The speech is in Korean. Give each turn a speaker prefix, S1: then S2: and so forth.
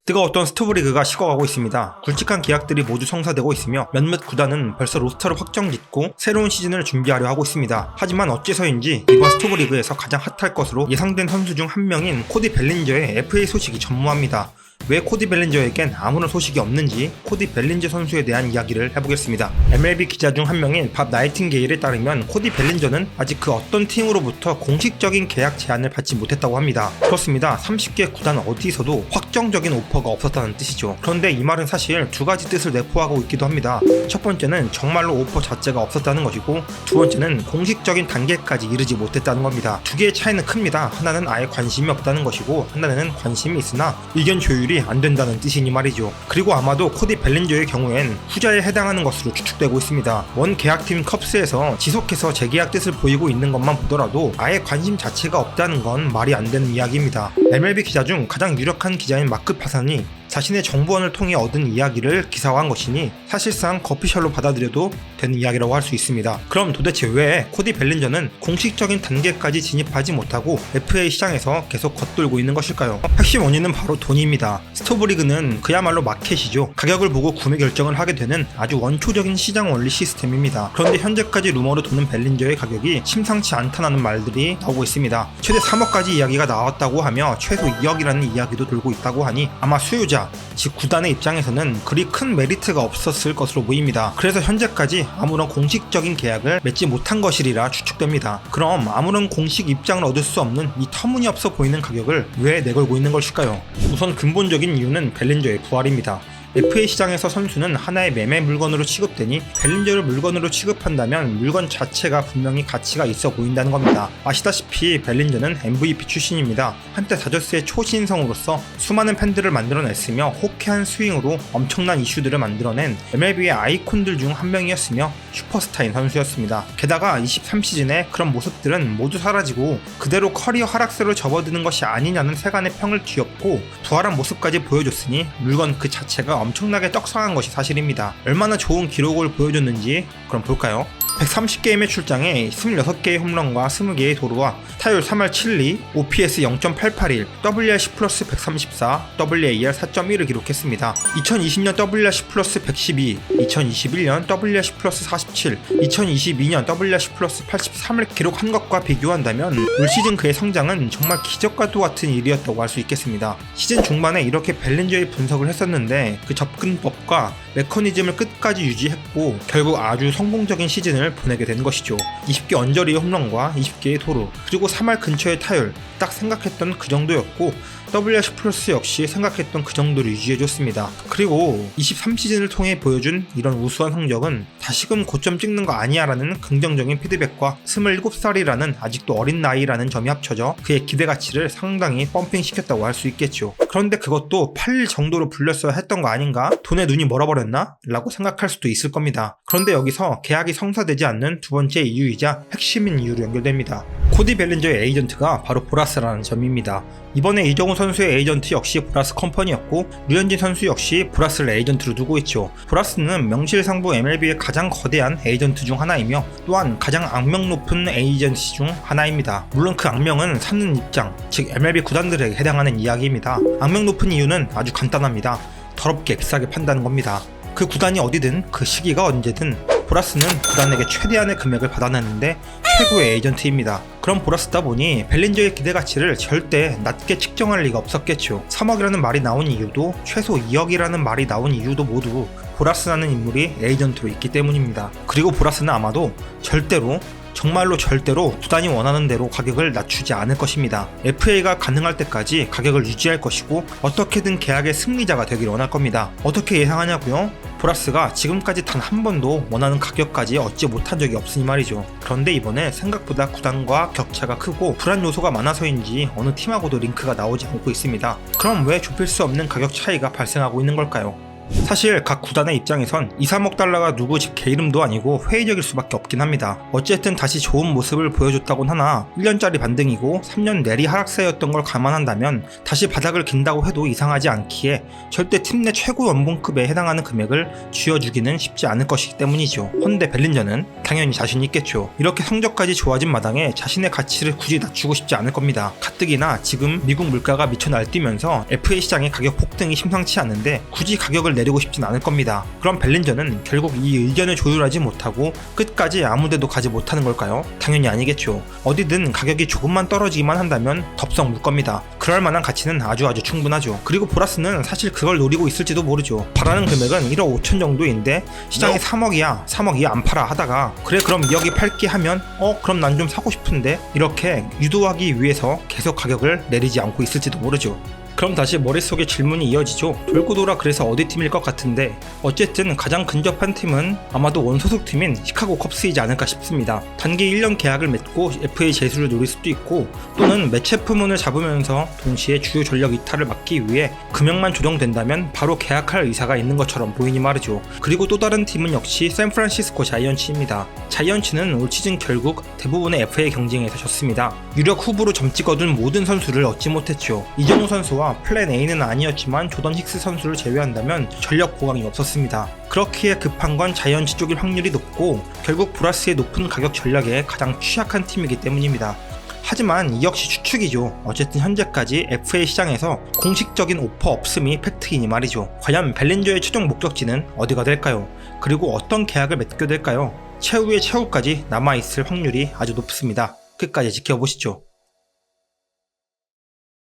S1: 뜨거웠던 스토브리그가 식어가고 있습니다. 굵직한 계약들이 모두 성사되고 있으며 몇몇 구단은 벌써 로스터를 확정짓고 새로운 시즌을 준비하려 하고 있습니다. 하지만 어째서인지 이번 스토브리그에서 가장 핫할 것으로 예상된 선수 중 한 명인 코디 벨린저의 FA 소식이 전무합니다. 왜 코디 벨린저에겐 아무런 소식이 없는지 코디 벨린저 선수에 대한 이야기를 해보겠습니다. MLB 기자 중 한 명인 밥 나이팅게일에 따르면 코디 벨린저는 아직 그 어떤 팀으로부터 공식적인 계약 제안을 받지 못했다고 합니다. 그렇습니다. 30개 구단 어디서도 확정적인 오퍼가 없었다는 뜻이죠. 그런데 이 말은 사실 두 가지 뜻을 내포하고 있기도 합니다. 첫 번째는 정말로 오퍼 자체가 없었다는 것이고, 두 번째는 공식적인 단계까지 이르지 못했다는 겁니다. 두 개의 차이는 큽니다. 하나는 아예 관심이 없다는 것이고, 하나는 관심이 있으나 의견 조율이 안 된다는 뜻이니 말이죠. 그리고 아마도 코디 벨린저의 경우엔 후자에 해당하는 것으로 추측되고 있습니다. 원 계약팀 컵스에서 지속해서 재계약 뜻을 보이고 있는 것만 보더라도 아예 관심 자체가 없다는 건 말이 안 되는 이야기입니다. MLB 기자 중 가장 유력한 기자인 마크 파산이 자신의 정보원을 통해 얻은 이야기를 기사화한 것이니 사실상 거피셜로 받아들여도 되는 이야기라고 할 수 있습니다. 그럼 도대체 왜 코디 벨린저는 공식적인 단계까지 진입하지 못하고 FA 시장에서 계속 겉돌고 있는 것일까요? 핵심 원인은 바로 돈입니다. 스토브리그는 그야말로 마켓이죠. 가격을 보고 구매 결정을 하게 되는 아주 원초적인 시장 원리 시스템입니다. 그런데 현재까지 루머로 도는 벨린저의 가격이 심상치 않다는 말들이 나오고 있습니다. 최대 3억까지 이야기가 나왔다고 하며 최소 2억이라는 이야기도 돌고 있다고 하니 아마 수요자, 즉 구단의 입장에서는 그리 큰 메리트가 없었을 것으로 보입니다. 그래서 현재까지 아무런 공식적인 계약을 맺지 못한 것이리라 추측됩니다. 그럼 아무런 공식 입장을 얻을 수 없는 이 터무니없어 보이는 가격을 왜 내걸고 있는 것일까요? 우선 근본적인 이유는 벨린저의 부활입니다. FA 시장에서 선수는 하나의 매매 물건으로 취급되니 벨린저를 물건으로 취급한다면 물건 자체가 분명히 가치가 있어 보인다는 겁니다. 아시다시피 벨린저는 MVP 출신입니다. 한때 다저스의 초신성으로서 수많은 팬들을 만들어냈으며 호쾌한 스윙으로 엄청난 이슈들을 만들어낸 MLB의 아이콘들 중 한 명이었으며 슈퍼스타인 선수였습니다. 게다가 23시즌에 그런 모습들은 모두 사라지고 그대로 커리어 하락세로 접어드는 것이 아니냐는 세간의 평을 뒤엎고 부활한 모습까지 보여줬으니 물건 그 자체가 엄청나게 떡상한 것이 사실입니다. 얼마나 좋은 기록을 보여줬는지 그럼 볼까요? 130게임의 출장에 26개의 홈런과 20개의 도루와 타율 3할 7리, OPS 0.881, WRC 플러스 134, WAR 4.1을 기록했습니다. 2020년 WRC 플러스 112, 2021년 WRC 플러스 47, 2022년 WRC 플러스 83을 기록한 것과 비교한다면 올 시즌 그의 성장은 정말 기적과도 같은 일이었다고 할 수 있겠습니다. 시즌 중반에 이렇게 벨린저의 분석을 했었는데 그 접근법과 메커니즘을 끝까지 유지했고 결국 아주 성공적인 시즌을 보내게 된 것이죠. 20개 언저리의 홈런과 20개의 도루, 그리고 3할 근처의 타율, 딱 생각했던 그 정도였고 WRC 플러스 역시 생각했던 그 정도를 유지해줬습니다. 그리고 23시즌을 통해 보여준 이런 우수한 성적은 다시금 고점 찍는 거 아니야 라는 긍정적인 피드백과 27살이라는 아직도 어린 나이라는 점이 합쳐져 그의 기대가치를 상당히 펌핑시켰다고 할 수 있겠죠. 그런데 그것도 팔릴 정도로 불렸어야 했던 거 아닌가? 돈에 눈이 멀어버렸나? 라고 생각할 수도 있을 겁니다. 그런데 여기서 계약이 성사되지 않는 두 번째 이유이자 핵심인 이유로 연결됩니다. 코디 벨린저의 에이전트가 바로 보라스라는 점입니다. 이번에 이정우 선수의 에이전트 역시 보라스 컴퍼니였고 류현진 선수 역시 보라스를 에이전트로 두고 있죠. 보라스는 명실상부 MLB의 가장 거대한 에이전트 중 하나이며 또한 가장 악명 높은 에이전시 중 하나입니다. 물론 그 악명은 사는 입장, 즉 MLB 구단들에게 해당하는 이야기입니다. 악명 높은 이유는 아주 간단합니다. 더럽게 비싸게 판다는 겁니다. 그 구단이 어디든 그 시기가 언제든 보라스는 구단에게 최대한의 금액을 받아내는데 최고의 에이전트입니다. 그럼 보라스다 보니 벨린저의 기대가치를 절대 낮게 측정할 리가 없었겠죠. 3억이라는 말이 나온 이유도 최소 2억이라는 말이 나온 이유도 모두 보라스라는 인물이 에이전트로 있기 때문입니다. 그리고 보라스는 아마도 정말로 절대로 구단이 원하는 대로 가격을 낮추지 않을 것입니다. FA가 가능할 때까지 가격을 유지할 것이고 어떻게든 계약의 승리자가 되길 원할 겁니다. 어떻게 예상하냐고요? 보라스가 지금까지 단 한 번도 원하는 가격까지 얻지 못한 적이 없으니 말이죠. 그런데 이번에 생각보다 구단과 격차가 크고 불안 요소가 많아서인지 어느 팀하고도 링크가 나오지 않고 있습니다. 그럼 왜 좁힐 수 없는 가격 차이가 발생하고 있는 걸까요? 사실 각 구단의 입장에선 2, 3억 달러가 누구 집 개 이름도 아니고 회의적일 수밖에 없긴 합니다. 어쨌든 다시 좋은 모습을 보여줬다곤 하나 1년짜리 반등이고 3년 내리 하락세였던 걸 감안한다면 다시 바닥을 긴다고 해도 이상하지 않기에 절대 팀 내 최고 연봉급에 해당하는 금액을 쥐어주기는 쉽지 않을 것이기 때문이죠. 헌데 벨린저는 당연히 자신이 있겠죠. 이렇게 성적까지 좋아진 마당에 자신의 가치를 굳이 낮추고 싶지 않을 겁니다. 가뜩이나 지금 미국 물가가 미쳐 날뛰면서 FA 시장의 가격 폭등이 심상치 않은데 굳이 가격을 내리고 싶진 않을 겁니다. 그럼 벨린저는 결국 이 의견을 조율하지 못하고 끝까지 아무데도 가지 못하는 걸까요? 당연히 아니겠죠. 어디든 가격이 조금만 떨어지기만 한다면 덥석 물 겁니다. 그럴 만한 가치는 아주 충분하죠. 그리고 보라스는 사실 그걸 노리고 있을지도 모르죠. 바라는 금액은 1억 5천 정도인데 시장이 3억이야 3억 2 안 팔아 하다가 그래 그럼 2억이 팔게 하면 그럼 난 좀 사고 싶은데 이렇게 유도하기 위해서 계속 가격을 내리지 않고 있을지도 모르죠. 그럼 다시 머릿속에 질문이 이어지죠. 돌고 돌아 그래서 어디 팀일 것 같은데 어쨌든 가장 근접한 팀은 아마도 원소속 팀인 시카고 컵스이지 않을까 싶습니다. 단기 1년 계약을 맺고 FA 제수를 노릴 수도 있고 또는 매체 부문을 잡으면서 동시에 주요 전력 이탈을 막기 위해 금액만 조정된다면 바로 계약할 의사가 있는 것처럼 보이니 말이죠. 그리고 또 다른 팀은 역시 샌프란시스코 자이언츠입니다. 자이언츠는 올 시즌 결국 대부분의 FA 경쟁에서 졌습니다. 유력 후보로 점 찍어둔 모든 선수를 얻지 못했죠. 이정우 선수와 플랜 A는 아니었지만 조던 힉스 선수를 제외한다면 전력 보강이 없었습니다. 그렇기에 급한 건 자이언츠 쪽일 확률이 높고 결국 브라스의 높은 가격 전략에 가장 취약한 팀이기 때문입니다. 하지만 이 역시 추측이죠. 어쨌든 현재까지 FA 시장에서 공식적인 오퍼 없음이 팩트이니 말이죠. 과연 벨린저의 최종 목적지는 어디가 될까요? 그리고 어떤 계약을 맺게 될까요? 최후의 최후까지 남아있을 확률이 아주 높습니다. 끝까지 지켜보시죠.